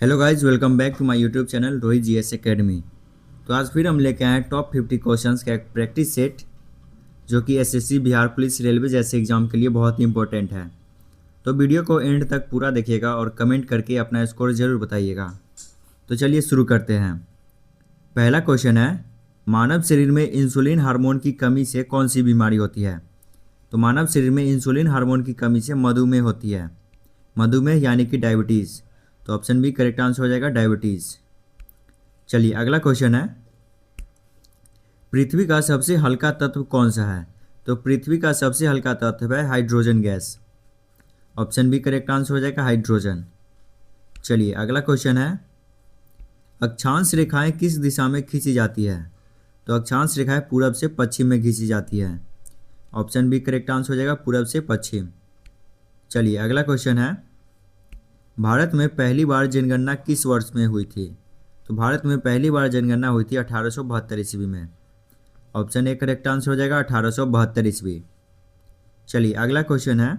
Hello guys, welcome back to my YouTube channel Rohit GS academy. तो आज फिर हम लेके आए हैं टॉप 50 क्वेश्चंस का एक प्रैक्टिस सेट जो कि एसएससी, बिहार पुलिस, रेलवे जैसे एग्जाम के लिए बहुत ही इंपॉर्टेंट है। तो वीडियो को एंड तक पूरा देखिएगा और कमेंट करके अपना स्कोर ज़रूर बताइएगा। तो चलिए शुरू करते हैं। पहला क्वेश्चन है, मानव शरीर में इंसुलिन हार्मोन की कमी से कौन सी बीमारी होती है? तो मानव शरीर में इंसुलिन हार्मोन की कमी से मधुमेह होती है। मधुमेह यानी कि डायबिटीज़। तो ऑप्शन बी करेक्ट आंसर हो जाएगा, डायबिटीज़। चलिए अगला क्वेश्चन है, पृथ्वी का सबसे हल्का तत्व कौन सा है? तो पृथ्वी का सबसे हल्का तत्व है hydrogen gas. Option B correct answer हो जाएगा, हाइड्रोजन। चलिए अगला क्वेश्चन है, अक्षांश रेखाएं किस दिशा में खींची जाती है? तो अक्षांश रेखाएं पूरब से पश्चिम में खींची जाती है। ऑप्शन बी करेक्ट आंसर हो जाएगा, पूरब से पश्चिम। चलिए अगला क्वेश्चन है, भारत में पहली बार जनगणना किस वर्ष में हुई थी? तो भारत में पहली बार जनगणना हुई थी 1872 ईस्वी में। ऑप्शन ए करेक्ट आंसर हो जाएगा, 1872 ईस्वी। चलिए अगला क्वेश्चन है,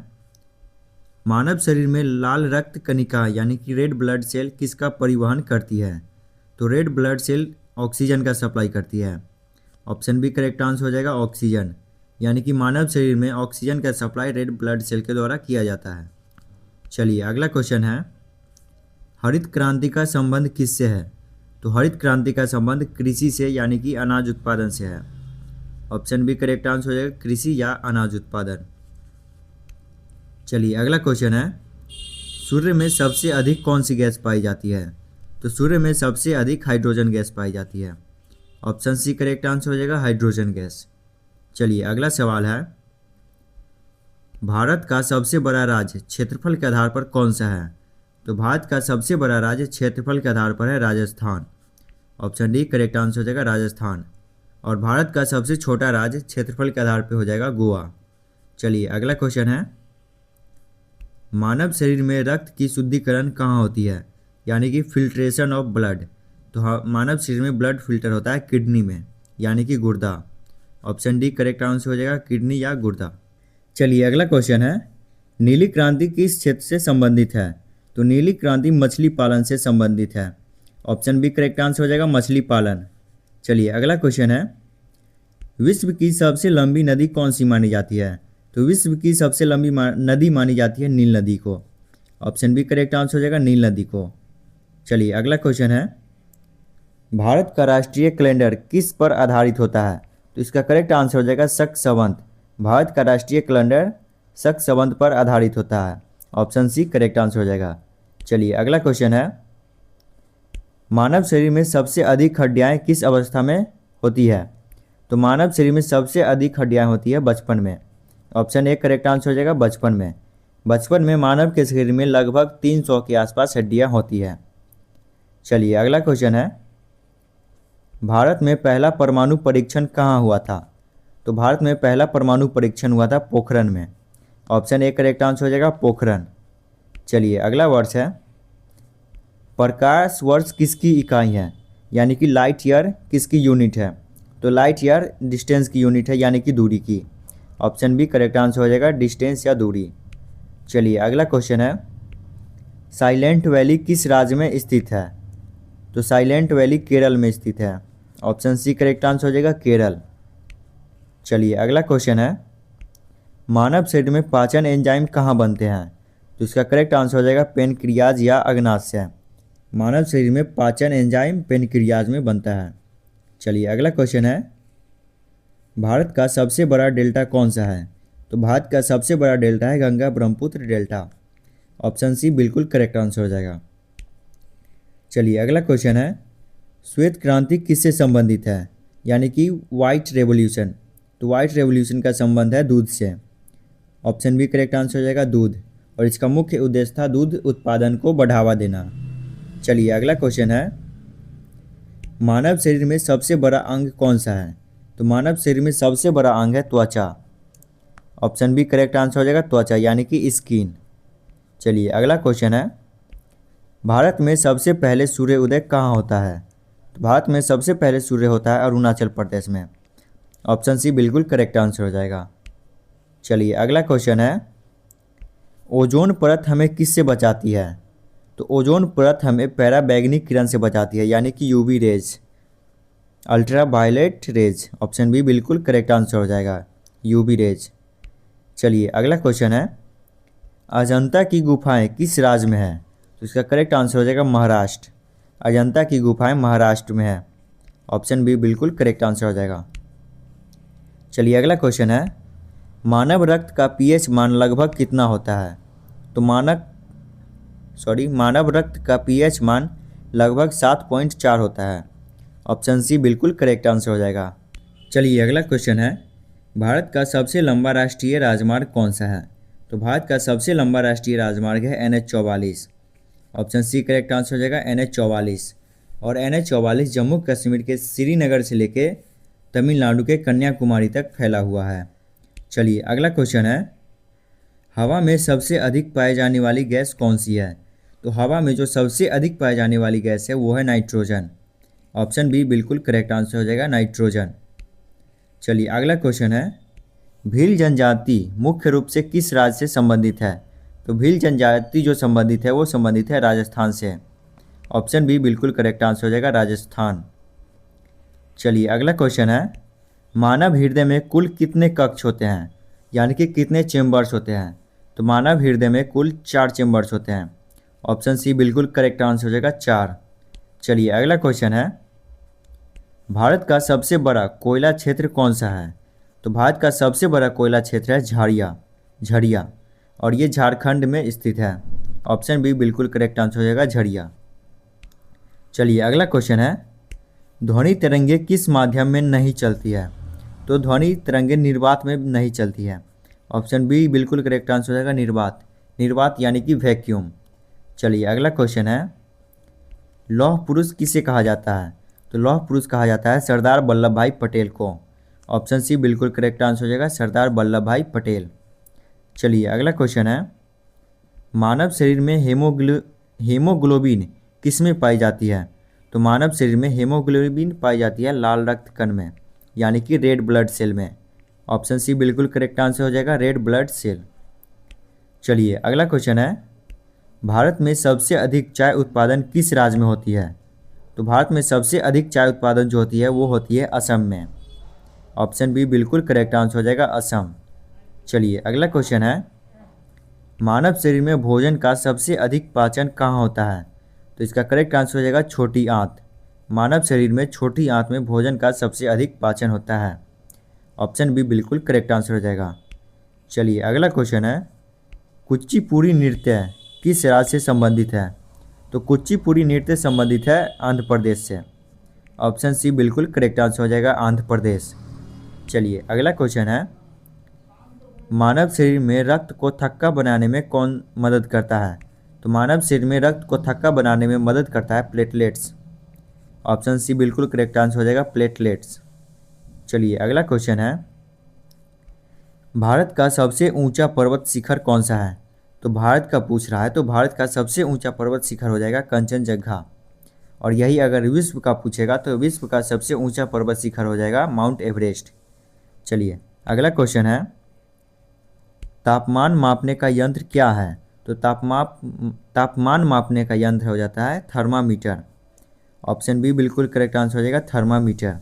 मानव शरीर में लाल रक्त कणिका यानी कि रेड ब्लड सेल किसका परिवहन करती है? तो रेड ब्लड सेल ऑक्सीजन का सप्लाई करती है। ऑप्शन बी करेक्ट आंसर हो जाएगा, ऑक्सीजन। यानी कि मानव शरीर में ऑक्सीजन का सप्लाई रेड ब्लड सेल के द्वारा किया जाता है। चलिए अगला क्वेश्चन है, हरित क्रांति का संबंध किससे है? तो हरित क्रांति का संबंध कृषि से यानी कि अनाज उत्पादन से है। ऑप्शन बी करेक्ट आंसर हो जाएगा, कृषि या अनाज उत्पादन। चलिए अगला क्वेश्चन है, सूर्य में सबसे अधिक कौन सी गैस पाई जाती है? तो सूर्य में सबसे अधिक हाइड्रोजन गैस पाई जाती है। ऑप्शन सी करेक्ट आंसर हो जाएगा, हाइड्रोजन गैस। चलिए अगला सवाल है, भारत का सबसे बड़ा राज्य क्षेत्रफल के आधार पर कौन सा है? तो भारत का सबसे बड़ा राज्य क्षेत्रफल के आधार पर है Rajasthan. Option D correct answer हो जाएगा, राजस्थान। और भारत का सबसे छोटा राज्य क्षेत्रफल के आधार पर हो जाएगा गोवा। चलिए अगला क्वेश्चन है, मानव शरीर में रक्त की शुद्धिकरण कहाँ होती है? यानी कि फिल्ट्रेशन ऑफ ब्लड। तो मानव शरीर में ब्लड फिल्टर होता है किडनी में यानी कि गुर्दा। ऑप्शन डी करेक्ट आंसर हो जाएगा, किडनी या गुर्दा। चलिए अगला क्वेश्चन है, नीली क्रांति किस क्षेत्र से संबंधित है? तो नीली क्रांति मछली पालन से संबंधित है। ऑप्शन बी करेक्ट आंसर हो जाएगा, मछली पालन। चलिए अगला क्वेश्चन है, विश्व की सबसे लंबी नदी कौन सी मानी जाती है? तो विश्व की सबसे लंबी नदी मानी जाती है नील नदी को। ऑप्शन बी करेक्ट आंसर हो जाएगा, नील नदी को। चलिए अगला क्वेश्चन है, भारत का राष्ट्रीय कैलेंडर किस पर आधारित होता है? तो इसका करेक्ट आंसर हो जाएगा, शक संवत। भारत का राष्ट्रीय कैलेंडर शक संवत पर आधारित होता है। ऑप्शन सी करेक्ट आंसर हो जाएगा। चलिए अगला क्वेश्चन है, मानव शरीर में सबसे अधिक हड्डियाँ किस अवस्था में होती है? तो मानव शरीर में सबसे अधिक हड्डियाँ होती है बचपन में। ऑप्शन ए करेक्ट आंसर हो जाएगा, बचपन में। बचपन में मानव के शरीर में लगभग 300 के आसपास हड्डियाँ होती है। चलिए अगला क्वेश्चन है, भारत में पहला परमाणु परीक्षण कहाँ हुआ था? तो भारत में पहला परमाणु परीक्षण हुआ था पोखरण में। ऑप्शन ए करेक्ट आंसर हो जाएगा, पोखरण। चलिए अगला वर्ष है, प्रकाश वर्ष किसकी इकाई है? यानी कि लाइट ईयर किसकी यूनिट है? तो लाइट ईयर डिस्टेंस की यूनिट है यानी कि दूरी की। ऑप्शन बी करेक्ट आंसर हो जाएगा, डिस्टेंस या दूरी। चलिए अगला क्वेश्चन है, साइलेंट वैली किस राज्य में स्थित है? तो साइलेंट वैली केरल में स्थित है। ऑप्शन सी करेक्ट आंसर हो जाएगा, केरल। चलिए अगला क्वेश्चन है, मानव शरीर में पाचन एंजाइम कहाँ बनते हैं? तो इसका करेक्ट आंसर हो जाएगा, पेनक्रियाज या अग्नाशय। मानव शरीर में पाचन एंजाइम पेनक्रियाज में बनता है। चलिए अगला क्वेश्चन है, भारत का सबसे बड़ा डेल्टा कौन सा है? तो भारत का सबसे बड़ा डेल्टा है Ganga Brahmaputra delta. Option C बिल्कुल करेक्ट आंसर हो जाएगा। चलिए अगला क्वेश्चन है, श्वेत क्रांति किससे संबंधित है? यानी कि वाइट रेवोल्यूशन। तो वाइट रेवोल्यूशन का संबंध है दूध से। ऑप्शन बी करेक्ट आंसर हो जाएगा, दूध। और इसका मुख्य उद्देश्य था दूध उत्पादन को बढ़ावा देना। चलिए अगला क्वेश्चन है, मानव शरीर में सबसे बड़ा अंग कौन सा है? तो मानव शरीर में सबसे बड़ा अंग है त्वचा। ऑप्शन बी करेक्ट आंसर हो जाएगा, त्वचा यानी कि स्किन। चलिए अगला क्वेश्चन है, भारत में सबसे पहले सूर्य उदय कहाँ होता है? तो भारत में सबसे पहले सूर्य होता है अरुणाचल प्रदेश में। ऑप्शन सी बिल्कुल करेक्ट आंसर हो जाएगा। चलिए अगला क्वेश्चन है, ओजोन परत हमें किससे बचाती है? तो ओजोन परत हमें पैराबैंगनी किरण से बचाती है, यानी कि UV rays, ultra violet rays. Option B बिल्कुल करेक्ट आंसर हो जाएगा, यूवी रेज। चलिए अगला क्वेश्चन है, अजंता की गुफाएं किस राज्य में है? तो इसका करेक्ट आंसर हो जाएगा महाराष्ट्र। अजंता की गुफाएं महाराष्ट्र में है। ऑप्शन बी बिल्कुल करेक्ट आंसर हो जाएगा। चलिए अगला क्वेश्चन है, मानव रक्त का पीएच मान लगभग कितना होता है? तो मानव रक्त का पीएच मान लगभग 7.4 होता है। ऑप्शन सी बिल्कुल करेक्ट आंसर हो जाएगा। चलिए अगला क्वेश्चन है, भारत का सबसे लंबा राष्ट्रीय राजमार्ग कौन सा है? तो भारत का सबसे लंबा राष्ट्रीय राजमार्ग है NH44। Option C correct answer हो जाएगा, NH44। और NH44 जम्मू कश्मीर के श्रीनगर से लेके तमिलनाडु के कन्याकुमारी तक फैला हुआ है। चलिए अगला क्वेश्चन है, हवा में सबसे अधिक पाई जाने वाली गैस कौन सी है? तो हवा में जो सबसे अधिक पाई जाने वाली गैस है वो है नाइट्रोजन। ऑप्शन बी बिल्कुल करेक्ट आंसर हो जाएगा, नाइट्रोजन। चलिए अगला क्वेश्चन है, भील जनजाति मुख्य रूप से किस राज्य से संबंधित है? तो भील जनजाति जो संबंधित है वो संबंधित है राजस्थान से। ऑप्शन बी बिल्कुल करेक्ट आंसर हो जाएगा, राजस्थान। चलिए अगला क्वेश्चन है, मानव हृदय में कुल कितने कक्ष होते हैं, यानी कि कितने चेम्बर्स होते हैं? तो मानव हृदय में कुल 4 चेम्बर्स होते हैं। ऑप्शन सी बिल्कुल करेक्ट आंसर हो जाएगा, 4। चलिए अगला क्वेश्चन है, भारत का सबसे बड़ा कोयला क्षेत्र कौन सा है? तो भारत का सबसे बड़ा कोयला क्षेत्र है झरिया, और ये झारखंड में स्थित है। ऑप्शन बी बिल्कुल करेक्ट आंसर हो जाएगा, झरिया। चलिए अगला क्वेश्चन है, ध्वनि तरंगे किस माध्यम में नहीं चलती है? तो ध्वनि तरंगे निर्वात में नहीं चलती है। ऑप्शन बी बिल्कुल करेक्ट आंसर हो जाएगा, निर्वात यानी कि वैक्यूम। चलिए अगला क्वेश्चन है, लौह पुरुष किसे कहा जाता है? तो लौह पुरुष कहा जाता है सरदार वल्लभ भाई पटेल को। ऑप्शन सी बिल्कुल करेक्ट आंसर हो जाएगा, सरदार वल्लभ भाई पटेल। चलिए अगला क्वेश्चन है, मानव शरीर में हीमोग्लोबिन किस में पाई जाती है? तो मानव शरीर में हीमोग्लोबिन पाई जाती है लाल रक्त कण में, यानी कि रेड ब्लड सेल में। ऑप्शन सी बिल्कुल करेक्ट आंसर हो जाएगा, रेड ब्लड सेल। चलिए अगला क्वेश्चन है, भारत में सबसे अधिक चाय उत्पादन किस राज्य में होती है? तो भारत में सबसे अधिक चाय उत्पादन जो होती है वो होती है असम में। ऑप्शन बी बिल्कुल करेक्ट आंसर हो जाएगा, असम। चलिए अगला क्वेश्चन है, मानव शरीर में भोजन का सबसे अधिक पाचन कहाँ होता है? तो इसका करेक्ट आंसर हो जाएगा, छोटी आंत। मानव शरीर में छोटी आंत में भोजन का सबसे अधिक पाचन होता है। ऑप्शन बी बिल्कुल करेक्ट आंसर हो जाएगा। चलिए अगला क्वेश्चन है, कुचिपुड़ी नृत्य किस राज्य से संबंधित है? तो कुचिपुड़ी नृत्य संबंधित है आंध्र प्रदेश से। ऑप्शन सी बिल्कुल करेक्ट आंसर हो जाएगा, आंध्र प्रदेश। चलिए अगला क्वेश्चन है, मानव शरीर में रक्त को थक्का बनाने में कौन मदद करता है? तो मानव शरीर में रक्त को थक्का बनाने में मदद करता है प्लेटलेट्स। ऑप्शन सी बिल्कुल करेक्ट आंसर हो जाएगा, प्लेटलेट्स। चलिए अगला क्वेश्चन है, भारत का सबसे ऊंचा पर्वत शिखर कौन सा है? तो भारत का पूछ रहा है, तो भारत का सबसे ऊंचा पर्वत शिखर हो जाएगा कंचनजंगा। और यही अगर विश्व का पूछेगा तो विश्व का सबसे ऊंचा पर्वत शिखर हो जाएगा माउंट एवरेस्ट। चलिए अगला क्वेश्चन है, तापमान मापने का यंत्र क्या है? तो तापमान मापने का यंत्र हो जाता है थर्मामीटर। ऑप्शन बी बिल्कुल करेक्ट आंसर हो जाएगा, थर्मामीटर।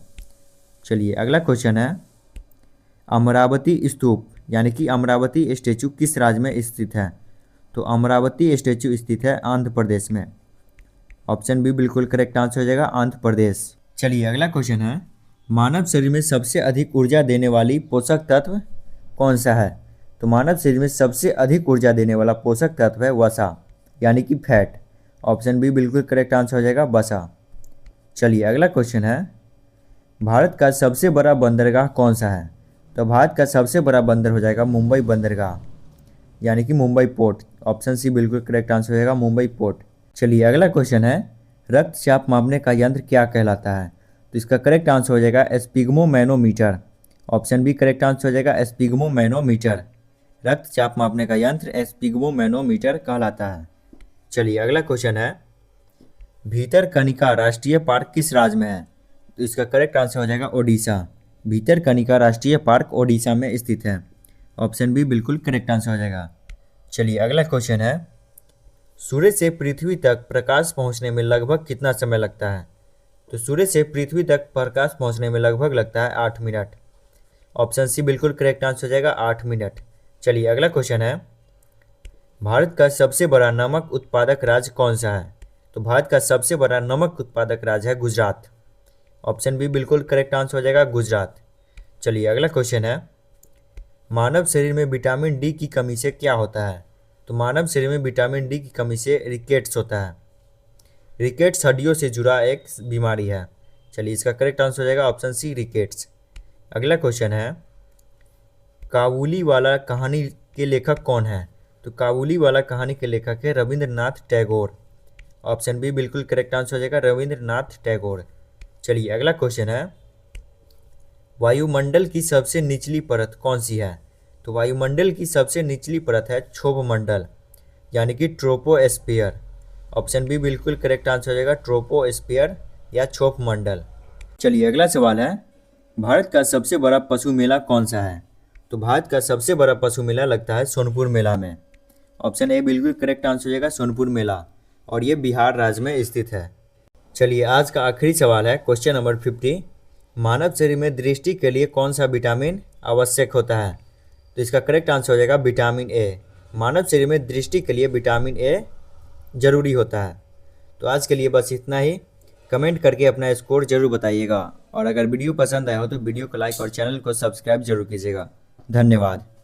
चलिए अगला क्वेश्चन है, अमरावती स्तूप यानी कि अमरावती स्टैचू किस राज्य में स्थित है? तो अमरावती स्टैचू स्थित है आंध्र प्रदेश में। ऑप्शन बी बिल्कुल करेक्ट आंसर हो जाएगा, आंध्र प्रदेश। चलिए अगला क्वेश्चन है, मानव शरीर में सबसे अधिक ऊर्जा देने वाली पोषक तत्व कौन सा है? तो मानव शरीर में सबसे अधिक ऊर्जा देने वाला पोषक तत्व है वसा, यानी कि फैट। ऑप्शन बी बिल्कुल करेक्ट आंसर हो जाएगा, वसा। चलिए अगला क्वेश्चन है, भारत का सबसे बड़ा बंदरगाह कौन सा है? तो भारत का सबसे बड़ा बंदर हो जाएगा मुंबई बंदरगाह, यानी कि मुंबई पोर्ट। ऑप्शन सी बिल्कुल करेक्ट आंसर हो जाएगा, मुंबई पोर्ट। चलिए अगला क्वेश्चन है, रक्तचाप मापने का यंत्र क्या कहलाता है? तो इसका करेक्ट आंसर हो जाएगा स्पिग्मोमैनोमीटर। ऑप्शन बी करेक्ट आंसर हो जाएगा, स्पिग्मोमैनोमीटर। रक्तचाप मापने का यंत्र स्पिग्मोमैनोमीटर कहलाता है। चलिए अगला क्वेश्चन है, भीतरकनिका राष्ट्रीय पार्क किस राज्य में है? तो इसका करेक्ट आंसर हो जाएगा ओडिशा। भीतरकनिका राष्ट्रीय पार्क ओडिशा में स्थित है। ऑप्शन बी बिल्कुल करेक्ट आंसर हो जाएगा। चलिए अगला क्वेश्चन है, सूर्य से पृथ्वी तक प्रकाश पहुंचने में लगभग कितना समय लगता है? तो सूर्य से पृथ्वी तक प्रकाश पहुंचने में लगभग लगता है 8 मिनट। ऑप्शन सी बिल्कुल करेक्ट आंसर हो जाएगा, 8 मिनट। चलिए अगला क्वेश्चन है, भारत का सबसे बड़ा नमक उत्पादक राज्य कौन सा है? तो भारत का सबसे बड़ा नमक उत्पादक राज्य है गुजरात। ऑप्शन बी बिल्कुल करेक्ट आंसर हो जाएगा, गुजरात। चलिए अगला क्वेश्चन है, मानव शरीर में विटामिन डी की कमी से क्या होता है? तो मानव शरीर में विटामिन डी की कमी से रिकेट्स होता है। रिकेट्स हड्डियों से जुड़ा एक बीमारी है। चलिए इसका करेक्ट आंसर हो जाएगा ऑप्शन सी, रिकेट्स। अगला क्वेश्चन है, काबुली वाला कहानी के लेखक कौन है? तो काबुली वाला कहानी के लेखक है रविंद्रनाथ टैगोर। ऑप्शन बी बिल्कुल करेक्ट आंसर हो जाएगा, रविंद्रनाथ टैगोर। चलिए अगला क्वेश्चन है, वायुमंडल की सबसे निचली परत कौन सी है? तो वायुमंडल की सबसे निचली परत है क्षोभमंडल, यानी कि ट्रोपोस्फियर। ऑप्शन बी बिल्कुल करेक्ट आंसर हो जाएगा, ट्रोपोस्फियर या क्षोभमंडल। चलिए अगला सवाल है, भारत का सबसे बड़ा पशु मेला कौन सा है? तो भारत का सबसे बड़ा पशु मेला लगता है सोनपुर मेला में। ऑप्शन ए बिल्कुल करेक्ट आंसर हो जाएगा, सोनपुर मेला, और ये बिहार राज्य में स्थित है। चलिए आज का आखिरी सवाल है, क्वेश्चन नंबर 50, मानव शरीर में दृष्टि के लिए कौन सा विटामिन आवश्यक होता है? तो इसका करेक्ट आंसर हो जाएगा विटामिन ए। मानव शरीर में दृष्टि के लिए विटामिन ए जरूरी होता है। तो आज के लिए बस इतना ही। कमेंट करके अपना स्कोर जरूर बताइएगा, और अगर वीडियो पसंद आया हो तो वीडियो को लाइक और चैनल को सब्सक्राइब जरूर कीजिएगा। धन्यवाद।